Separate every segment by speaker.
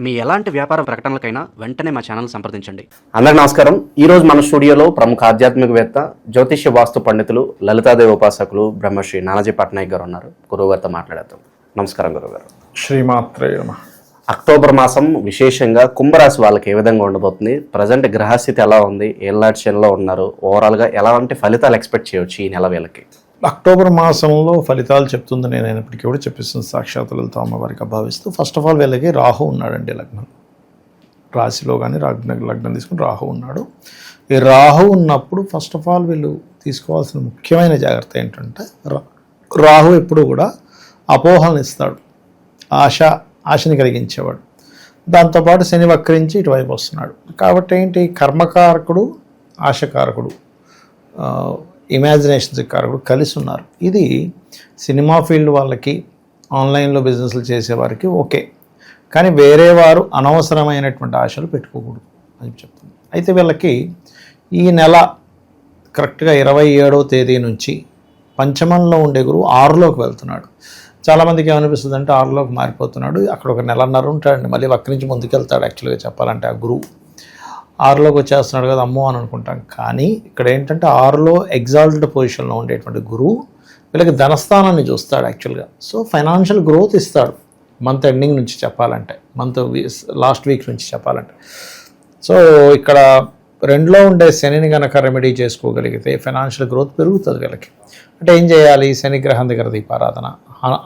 Speaker 1: మీ ఎలాంటి వ్యాపార ప్రకటనలకైనా వెంటనే మా ఛానల్ సంప్రదించండి.
Speaker 2: అందరికీ నమస్కారం. ఈరోజు మన స్టూడియోలో ప్రముఖ ఆధ్యాత్మికవేత్త, జ్యోతిష్య వాస్తు పండితులు, లలితాదేవి ఉపాసకులు బ్రహ్మశ్రీ నానాజీ పట్నాయక్ గారు ఉన్నారు. గురువుగారితో మాట్లాడతాం. నమస్కారం గురువుగారు.
Speaker 3: శ్రీమాత్రే నమః.
Speaker 2: అక్టోబర్ మాసం విశేషంగా కుంభరాశి వాళ్ళకి ఏ విధంగా ఉండబోతుంది, ప్రజెంట్ గ్రహస్థితి ఎలా ఉంది, ఏళ్ళనాటి శనిలో ఉన్నారు, ఓవరాల్గా ఎలాంటి ఫలితాలు ఎక్స్పెక్ట్ చేయవచ్చు ఈ నెల వీళ్ళకి?
Speaker 3: అక్టోబర్ మాసంలో ఫలితాలు చెప్తుంది నేను అయినప్పటికీ కూడా చెప్పిస్తుంది సాక్షాత్ లలిత అమ్మవారికి భావిస్తూ. ఫస్ట్ ఆఫ్ ఆల్ వీళ్ళకి రాహు ఉన్నాడండి, లగ్నం రాశిలో కానీ లగ్నం తీసుకుని రాహు ఉన్నాడు. ఈ రాహు ఉన్నప్పుడు ఫస్ట్ ఆఫ్ ఆల్ వీళ్ళు తీసుకోవాల్సిన ముఖ్యమైన జాగ్రత్త ఏంటంటే, రాహు ఎప్పుడు కూడా అపోహలను ఇస్తాడు, ఆశని కలిగించేవాడు. దాంతోపాటు శని వక్రించి ఇటువైపు వస్తున్నాడు. కాబట్టి ఏంటి, కర్మకారకుడు, ఆశకారకుడు, ఇమాజినేషన్స్ కారకుడు కలిసి ఉన్నారు. ఇది సినిమా ఫీల్డ్ వాళ్ళకి, ఆన్లైన్లో బిజినెస్లు చేసేవారికి ఓకే, కానీ వేరే వారు అనవసరమైనటువంటి ఆశలు పెట్టుకోకూడదు అని చెప్తుంది. అయితే వీళ్ళకి ఈ నెల కరెక్ట్గా 27వ తేదీ నుంచి పంచమంలో ఉండే గురువు 6లోకి వెళ్తున్నాడు. చాలామందికి ఏమనిపిస్తుంది అంటే 6లోకి మారిపోతున్నాడు, అక్కడ ఒక నెలన్నర ఉంటాడండి, మళ్ళీ వక్రించి ముందుకెళ్తాడు. యాక్చువల్గా చెప్పాలంటే ఆ గురువు 6లోకి వచ్చేస్తున్నాడు కదా అమ్మో అని అనుకుంటాం. కానీ ఇక్కడ ఏంటంటే 6లో ఎగ్జాల్టెడ్ పొజిషన్లో ఉండేటువంటి గురువు వీళ్ళకి ధనస్థానాన్ని చూస్తాడు యాక్చువల్గా. సో ఫైనాన్షియల్ గ్రోత్ ఇస్తాడు మంత్ ఎండింగ్ నుంచి చెప్పాలంటే, మంత్ లాస్ట్ వీక్ నుంచి చెప్పాలంటే. సో ఇక్కడ 2లో ఉండే శనిని కనుక రెమెడీ చేసుకోగలిగితే ఫైనాన్షియల్ గ్రోత్ పెరుగుతుంది వీళ్ళకి. అంటే ఏం చేయాలి, శనిగ్రహం దగ్గర దీపారాధన,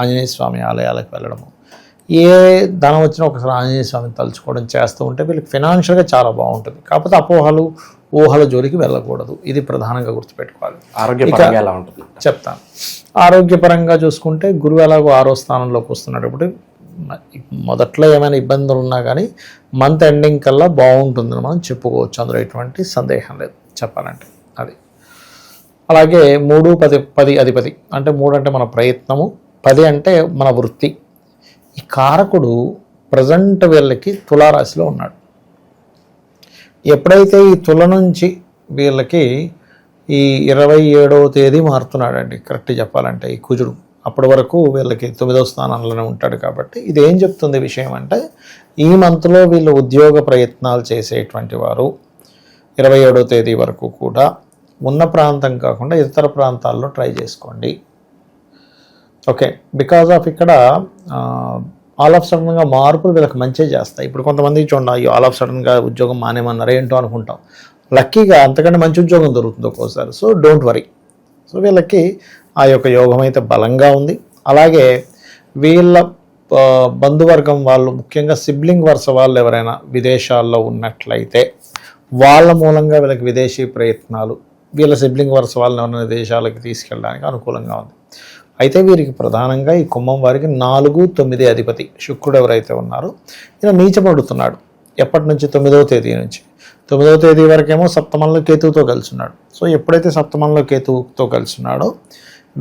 Speaker 3: ఆంజనేయ స్వామి ఆలయాలకు వెళ్ళడము, ఏ ధనం వచ్చినా ఒకసారి ఆంజనేయ స్వామిని తలుచుకోవడం చేస్తూ ఉంటే వీళ్ళకి ఫైనాన్షియల్గా చాలా బాగుంటుంది. కాకపోతే అపోహలు, ఊహల జోలికి వెళ్ళకూడదు, ఇది ప్రధానంగా గుర్తుపెట్టుకోవాలి.
Speaker 2: ఆరోగ్యపరంగా ఎలా ఉంటుంది
Speaker 3: చెప్తాను. ఆరోగ్యపరంగా చూసుకుంటే గురువు ఎలాగో 6వ స్థానంలోకి వస్తున్నాడు. ఇప్పుడు మొదట్లో ఏమైనా ఇబ్బందులు ఉన్నా కానీ మంత్ ఎండింగ్ కల్లా బాగుంటుందని మనం చెప్పుకోవచ్చు, అందులో ఎటువంటి సందేహం లేదు చెప్పాలంటే. అది అలాగే 3, 10 అధిపతి అంటే 3 అంటే మన ప్రయత్నము, 10 అంటే మన వృత్తి. ఈ కారకుడు ప్రజెంట్ వీళ్ళకి తులారాశిలో ఉన్నాడు. ఎప్పుడైతే ఈ తుల నుంచి వీళ్ళకి ఈ 27వ తేదీ మారుతున్నాడండి కరెక్ట్ చెప్పాలంటే ఈ కుజుడు. అప్పటి వరకు వీళ్ళకి 9వ స్థానంలోనే ఉంటాడు. కాబట్టి ఇది ఏం చెప్తుంది విషయం అంటే, ఈ మంత్లో వీళ్ళు ఉద్యోగ ప్రయత్నాలు చేసేటువంటి వారు 27వ తేదీ వరకు కూడా ఉన్న ప్రాంతం కాకుండా ఇతర ప్రాంతాల్లో ట్రై చేసుకోండి. ఓకే, బికాజ్ ఆఫ్ ఇక్కడ ఆల్ ఆఫ్ సడన్గా మార్పులు వీళ్ళకి మంచిగా చేస్తాయి. ఇప్పుడు కొంతమందికి చూడండి, ఆల్ ఆఫ్ సడన్గా ఉద్యోగం మానేమన్నారు ఏంటో అనుకుంటాం. లక్కీగా అంతకంటే మంచి ఉద్యోగం దొరుకుతుంది ఒక్కోసారి. So don't worry. సో వీళ్ళకి ఆ యొక్క యోగం అయితే బలంగా ఉంది. అలాగే వీళ్ళ బంధువర్గం వాళ్ళు, ముఖ్యంగా సిబ్లింగ్ వరుస వాళ్ళు ఎవరైనా విదేశాల్లో ఉన్నట్లయితే వాళ్ళ మూలంగా వీళ్ళకి విదేశీ ప్రయత్నాలు, వీళ్ళ సిబ్లింగ్ వరుస వాళ్ళని ఎవరైనా దేశాలకు తీసుకెళ్ళడానికి అనుకూలంగా ఉంది. అయితే వీరికి ప్రధానంగా ఈ కుంభం వారికి 4, 9 అధిపతి శుక్రుడు ఎవరైతే ఉన్నారో ఈయన నీచపడుతున్నాడు. ఎప్పటి నుంచి, 9వ తేదీ నుంచి. 9వ తేదీ వరకేమో సప్తమంలో కేతువుతో కలిసి ఉన్నాడు. సో ఎప్పుడైతే సప్తమంలో కేతువుతో కలిసి ఉన్నాడో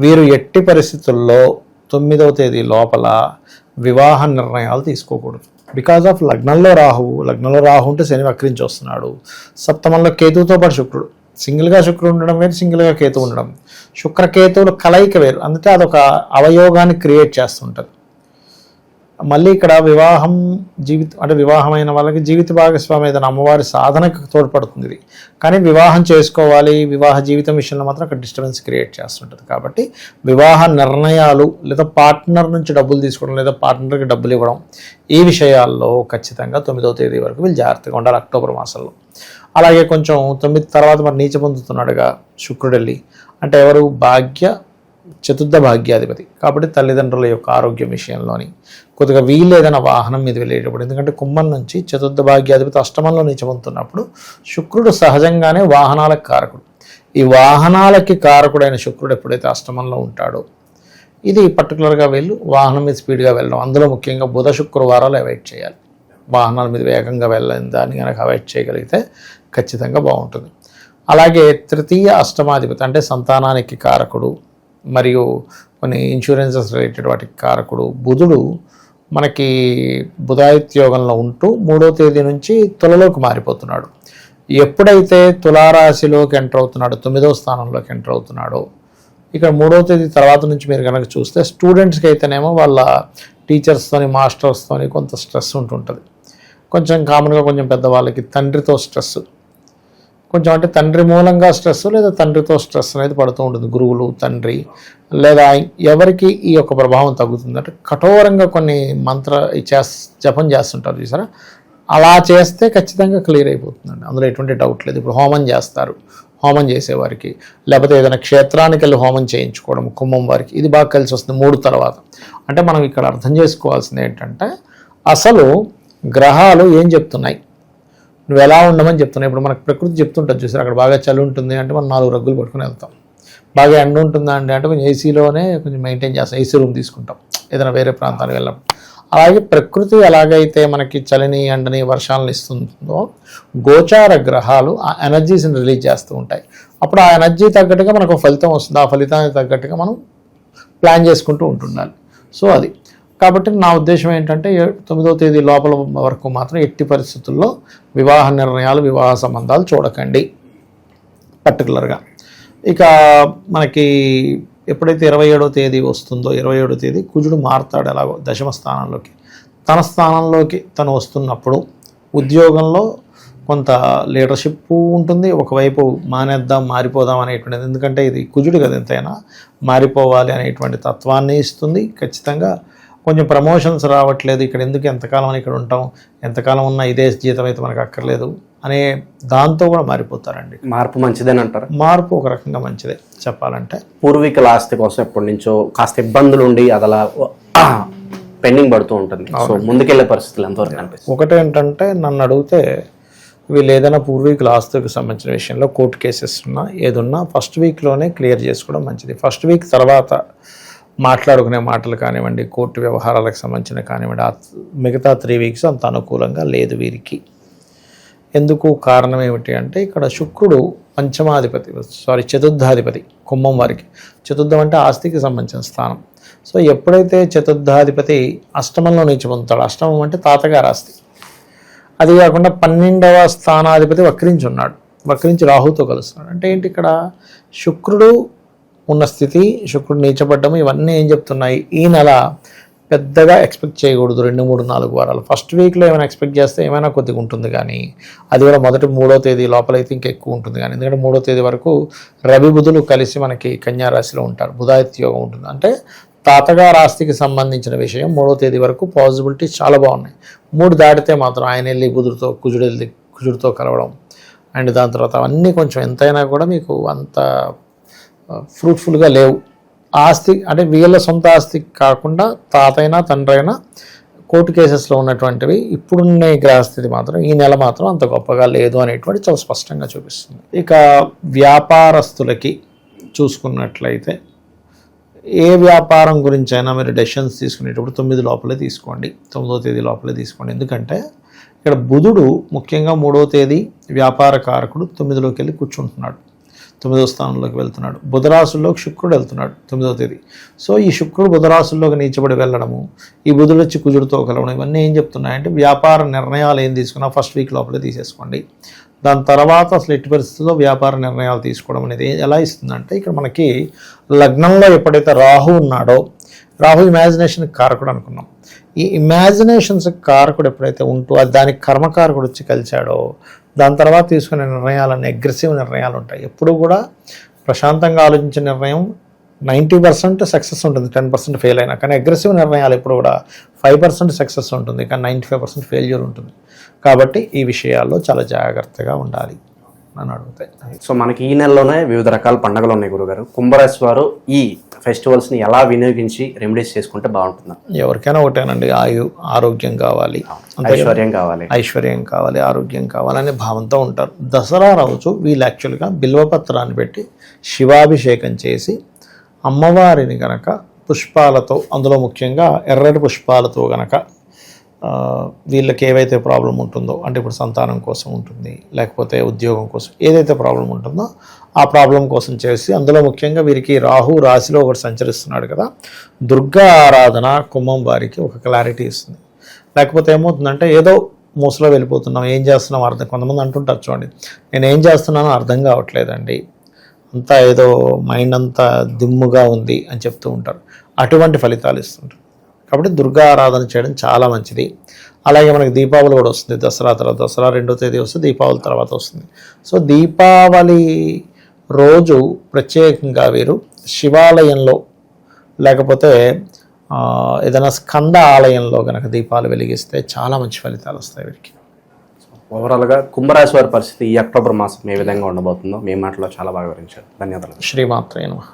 Speaker 3: వీరు ఎట్టి పరిస్థితుల్లో 9వ తేదీ లోపల వివాహ నిర్ణయాలు తీసుకోకూడదు. బికాజ్ ఆఫ్ లగ్నంలో రాహు ఉంటే శని వక్రించి వస్తున్నాడు. సప్తమంలో కేతువుతో పాటు శుక్రుడు, సింగిల్గా శుక్రుడు ఉండడం వేరు, సింగిల్గా కేతు ఉండడం, శుక్రకేతువుల కలయిక వేరు. అందుకే అదొక అవయోగాన్ని క్రియేట్ చేస్తుంటుంది. మళ్ళీ ఇక్కడ వివాహం అంటే వివాహమైన వాళ్ళకి జీవిత భాగస్వామి ఏదైనా అమ్మవారి సాధనకు తోడ్పడుతుంది ఇది. కానీ వివాహం చేసుకోవాలి, వివాహ జీవితం విషయంలో మాత్రం అక్కడ డిస్టర్బెన్స్ క్రియేట్ చేస్తుంటుంది. కాబట్టి వివాహ నిర్ణయాలు, లేదా పార్ట్నర్ నుంచి డబ్బులు తీసుకోవడం, లేదా పార్ట్నర్కి డబ్బులు ఇవ్వడం, ఈ విషయాల్లో ఖచ్చితంగా 9వ తేదీ వరకు వీళ్ళు జాగ్రత్తగా ఉండాలి అక్టోబర్ మాసంలో. అలాగే కొంచెం 9 తర్వాత మరి నీచ పొందుతున్నాడుగా శుక్రుడు వెళ్ళి, అంటే ఎవరు, చతుర్థ భాగ్యాధిపతి. కాబట్టి తల్లిదండ్రుల యొక్క ఆరోగ్యం విషయంలోని కొద్దిగా వీళ్ళు ఏదైనా వాహనం మీద వెళ్ళేటప్పుడు, ఎందుకంటే కుంభం నుంచి చతుర్థ భాగ్యాధిపతి అష్టమంలో నీచపొందుతున్నప్పుడు శుక్రుడు సహజంగానే వాహనాలకు కారకుడు. ఈ వాహనాలకి కారకుడైన శుక్రుడు ఎప్పుడైతే అష్టమంలో ఉంటాడో, ఇది పర్టికులర్గా వీళ్ళు వాహనం మీద స్పీడ్గా వెళ్ళడం, అందులో ముఖ్యంగా బుధ శుక్రవారాలు అవాయిడ్ చేయాలి. వాహనాల మీద వేగంగా వెళ్ళని దాన్ని కనుక అవాయిడ్ చేయగలిగితే ఖచ్చితంగా బాగుంటుంది. అలాగే తృతీయ అష్టమాధిపతి అంటే సంతానానికి కారకుడు, మరియు కొన్ని ఇన్సూరెన్సెస్ రిలేటెడ్ వాటికి కారకుడు బుధుడు మనకి బుధాదిత్యోగంలో ఉంటూ 3వ తేదీ నుంచి తులలోకి మారిపోతున్నాడు. ఎప్పుడైతే తులారాశిలోకి ఎంటర్ అవుతున్నాడో, 9వ స్థానంలోకి ఎంటర్ అవుతున్నాడో, ఇక్కడ 3వ తేదీ తర్వాత నుంచి మీరు కనుక చూస్తే స్టూడెంట్స్కి అయితేనేమో వాళ్ళ టీచర్స్తోని, మాస్టర్స్తోని కొంత స్ట్రెస్ ఉంటుంటుంది. కొంచెం కామన్గా కొంచెం పెద్దవాళ్ళకి తండ్రితో స్ట్రెస్, కొంచెం అంటే తండ్రి మూలంగా స్ట్రెస్ లేదా తండ్రితో స్ట్రెస్ అనేది పడుతూ ఉంటుంది. గురువులు, తండ్రి లేదా ఎవరికి ఈ యొక్క ప్రభావం తగ్గుతుంది అంటే కఠోరంగా కొన్ని జపం చేస్తుంటారు చూసారా, అలా చేస్తే ఖచ్చితంగా క్లియర్ అయిపోతుందండి. అందులో ఎటువంటి డౌట్ లేదు. ఇప్పుడు హోమం చేస్తారు, హోమం చేసేవారికి, లేకపోతే ఏదైనా క్షేత్రానికి వెళ్ళి హోమం చేయించుకోవడం కుంభం వారికి, ఇది బాగా కలిసి వస్తుంది 3 తర్వాత. అంటే మనం ఇక్కడ అర్థం చేసుకోవాల్సింది ఏంటంటే అసలు గ్రహాలు ఏం చెప్తున్నాయి, నువ్వు ఎలా ఉండమని చెప్తున్నావు. ఇప్పుడు మనకు ప్రకృతి చెప్తుంటుంది చూసారు, అక్కడ బాగా చలి ఉంటుంది అంటే మనం 4 రగ్గులు పట్టుకుని వెళ్తాం. బాగా ఎండ ఉంటుందా అంటే కొంచెం ఏసీలోనే కొంచెం మెయింటైన్ చేస్తాం, ఏసీ రూమ్ తీసుకుంటాం ఏదైనా వేరే ప్రాంతానికి వెళ్ళినప్పుడు. అలాగే ప్రకృతి ఎలాగైతే మనకి చలిని, ఎండని, వర్షాలను ఇస్తుందో గోచార గ్రహాలు ఆ ఎనర్జీస్ని రిలీజ్ చేస్తూ ఉంటాయి. అప్పుడు ఆ ఎనర్జీ తగ్గట్టుగా మనకు ఫలితం వస్తుంది, ఆ ఫలితానికి తగ్గట్టుగా మనం ప్లాన్ చేసుకుంటూ ఉంటుండాలి. సో అది కాబట్టి నా ఉద్దేశం ఏంటంటే 9వ తేదీ లోపల వరకు మాత్రం ఎట్టి పరిస్థితుల్లో వివాహ నిర్ణయాలు, వివాహ సంబంధాలు చూడకండి పర్టికులర్గా. ఇక మనకి ఎప్పుడైతే 27వ తేదీ వస్తుందో 27వ తేదీ కుజుడు మారుతాడు ఎలాగో దశమ స్థానంలోకి. తన స్థానంలోకి తను వస్తున్నప్పుడు ఉద్యోగంలో కొంత లీడర్షిప్ ఉంటుంది, ఒకవైపు మానేద్దాం, మారిపోదాం అనేటువంటిది, ఎందుకంటే ఇది కుజుడు కదా ఎంతైనా మారిపోవాలి అనేటువంటి తత్వాన్ని ఇస్తుంది. ఖచ్చితంగా కొంచెం ప్రమోషన్స్ రావట్లేదు, ఇక్కడ ఎందుకు ఎంతకాలం అని ఇక్కడ ఉంటాం, ఎంతకాలం ఉన్నా ఇదే జీతం అయితే మనకు అక్కర్లేదు అనే దాంతో కూడా మారిపోతారండి.
Speaker 2: మార్పు మంచిదని అంటారు.
Speaker 3: మార్పు ఒక రకంగా మంచిదే చెప్పాలంటే.
Speaker 2: పూర్వీకుల ఆస్తి కోసం ఎప్పటి నుంచో కాస్త ఇబ్బందులు ఉండి అది అలా పెండింగ్ పడుతూ ఉంటుంది. సో ముందుకెళ్లే పరిస్థితులు ఎంతవరకు అనిపిస్తుంది?
Speaker 3: ఒకటేంటంటే నన్ను అడిగితే వీళ్ళు ఏదైనా పూర్వీకుల ఆస్తులకు సంబంధించిన విషయంలో కోర్టు కేసెస్ ఉన్నా ఏదున్నా ఫస్ట్ వీక్లోనే క్లియర్ చేసుకోవడం మంచిది. ఫస్ట్ వీక్ తర్వాత మాట్లాడుకునే మాటలు కానివ్వండి, కోర్టు వ్యవహారాలకు సంబంధించిన కానివ్వండి, మిగతా 3 వీక్స్ అంత అనుకూలంగా లేదు వీరికి. ఎందుకు కారణం ఏమిటి అంటే ఇక్కడ శుక్రుడు చతుర్థాధిపతి కుంభం వారికి. చతుర్థం అంటే ఆస్తికి సంబంధించిన స్థానం. సో ఎప్పుడైతే చతుర్థాధిపతి అష్టమంలో నీచి పొందుతాడు, అష్టమం అంటే తాతగారి ఆస్తి, అది కాకుండా 12వ స్థానాధిపతి వక్రించి రాహుతో కలుస్తున్నాడు. అంటే ఏంటి ఇక్కడ శుక్రుడు ఉన్న స్థితి, శుక్రుడు నీచపడ్డము, ఇవన్నీ ఏం చెప్తున్నాయి, ఈ నెల పెద్దగా ఎక్స్పెక్ట్ చేయకూడదు. 2, 3, 4 వారాలు. ఫస్ట్ వీక్లో ఏమైనా ఎక్స్పెక్ట్ చేస్తే ఏమైనా కొద్దిగా ఉంటుంది, కానీ అది కూడా మొదటి 3వ తేదీ లోపలైతే ఇంకా ఎక్కువ ఉంటుంది. కానీ ఎందుకంటే 3వ తేదీ వరకు రవి బుధులు కలిసి మనకి కన్యా రాశిలో ఉంటారు, బుధాదిత్య యోగం ఉంటుంది. అంటే తాతగారి ఆస్తికి సంబంధించిన విషయం 3వ తేదీ వరకు పాసిబిలిటీస్ చాలా బాగున్నాయి. 3 దాటితే మాత్రం ఆయన వెళ్ళి కుజుడితో కలవడం అండ్ దాని తర్వాత అవన్నీ కొంచెం ఎంతైనా కూడా మీకు అంత ఫ్రూట్ఫుల్గా లేవు. ఆస్తి అంటే వీళ్ళ సొంత ఆస్తి కాకుండా తాతైనా తండ్రైనా కోర్టు కేసెస్లో ఉన్నటువంటివి ఇప్పుడున్న గ్రహస్థితి మాత్రం ఈ నెల మాత్రం అంత గొప్పగా లేదు అనేటువంటి చాలా స్పష్టంగా చూపిస్తుంది. ఇక వ్యాపారస్తులకి చూసుకున్నట్లయితే ఏ వ్యాపారం గురించి అయినా మీరు డెసిషన్స్ తీసుకునేటప్పుడు 9 లోపలే తీసుకోండి, 9వ తేదీ లోపలే తీసుకోండి. ఎందుకంటే ఇక్కడ బుధుడు ముఖ్యంగా 3వ తేదీ వ్యాపార కారకుడు 9లోకి వెళ్ళి కూర్చుంటున్నాడు, 9వ స్థానంలోకి వెళ్తున్నాడు. బుధరాశుల్లోకి శుక్రుడు వెళ్తున్నాడు 9వ తేదీ. సో ఈ శుక్రుడు బుధరాశుల్లోకి నీచబడి వెళ్ళడము, ఈ బుధుడు వచ్చి కుజుడితో కలవడం, ఇవన్నీ ఏం చెప్తున్నాయంటే వ్యాపార నిర్ణయాలు ఏం తీసుకున్నా ఫస్ట్ వీక్ లోపలే తీసేసుకోండి. దాని తర్వాత అసలు ఎట్టి పరిస్థితుల్లో వ్యాపార నిర్ణయాలు తీసుకోవడం అనేది ఎలా ఇస్తుందంటే ఇక్కడ మనకి లగ్నంలో ఎప్పుడైతే రాహు ఉన్నాడో, రాహు ఇమాజినేషన్ కారకుడు అనుకున్నాం. ఈ ఇమాజినేషన్స్ కారకుడు ఎప్పుడైతే ఉంటూ అది దానికి కర్మకారకుడు వచ్చి కలిశాడో దాని తర్వాత తీసుకునే నిర్ణయాలన్నీ అగ్రెసివ్ నిర్ణయాలు ఉంటాయి. ఎప్పుడు కూడా ప్రశాంతంగా ఆలోచించే నిర్ణయం 90% సక్సెస్ ఉంటుంది, 10% ఫెయిల్ అయినా. కానీ అగ్రెసివ్ నిర్ణయాలు ఎప్పుడు కూడా 5% సక్సెస్ ఉంటుంది, కానీ 95% ఫెయిల్యూర్ ఉంటుంది. కాబట్టి ఈ విషయాల్లో చాలా జాగ్రత్తగా ఉండాలి నన్ను అడుగుతాయి.
Speaker 2: సో మనకి ఈ నెలలోనే వివిధ రకాల పండుగలు ఉన్నాయి గురుగారు. కుంభరాశి వారు ఈ ఫెస్టివల్స్ని ఎలా వినియోగించి రెమెడీస్ చేసుకుంటే బాగుంటుంది?
Speaker 3: ఎవరికైనా ఒకటేనండి, ఆరోగ్యం కావాలి, ఐశ్వర్యం కావాలి, ఆరోగ్యం కావాలనే భావంతో ఉంటారు. దసరా రోజు వీళ్ళు యాక్చువల్గా బిల్వపత్రాన్ని పెట్టి శివాభిషేకం చేసి అమ్మవారిని గనక పుష్పాలతో, అందులో ముఖ్యంగా ఎర్రటి పుష్పాలతో గనక వీళ్ళకి ఏవైతే ప్రాబ్లం ఉంటుందో, అంటే ఇప్పుడు సంతానం కోసం ఉంటుంది, లేకపోతే ఉద్యోగం కోసం ఏదైతే ప్రాబ్లం ఉంటుందో ఆ ప్రాబ్లం కోసం చేసి, అందులో ముఖ్యంగా వీరికి రాహు రాశిలో ఒకటి సంచరిస్తున్నాడు కదా, దుర్గా ఆరాధన కుంభం వారికి ఒక క్లారిటీ ఇస్తుంది. లేకపోతే ఏమవుతుందంటే ఏదో మూసలో వెళ్ళిపోతున్నాం, ఏం చేస్తున్నాం అర్థం, కొంతమంది అంటుంటారు చూడండి, నేను ఏం చేస్తున్నానో అర్థం కావట్లేదండి, అంతా ఏదో మైండ్ అంతా దిమ్ముగా ఉంది అని చెప్తూ ఉంటారు. అటువంటి ఫలితాలు ఇస్తుంటారు. కాబట్టి దుర్గా ఆరాధన చేయడం చాలా మంచిది. అలాగే మనకి దీపావళి కూడా వస్తుంది, దసరా తర్వాత. దసరా 2వ తేదీ వస్తుంది, దీపావళి తర్వాత వస్తుంది. సో దీపావళి రోజు ప్రత్యేకంగా వీరు శివాలయంలో లేకపోతే ఏదైనా స్కంద ఆలయంలో కనుక దీపాలు వెలిగిస్తే చాలా మంచి ఫలితాలు వస్తాయి వీరికి.
Speaker 2: ఓవరాల్గా కుంభరాశి వారి పరిస్థితి ఈ అక్టోబర్ మాసం ఏ విధంగా ఉండబోతుందో మీ మాటలో చాలా బాగా వివరించారు. ధన్యవాదాలు.
Speaker 3: శ్రీమాత్రే నమః.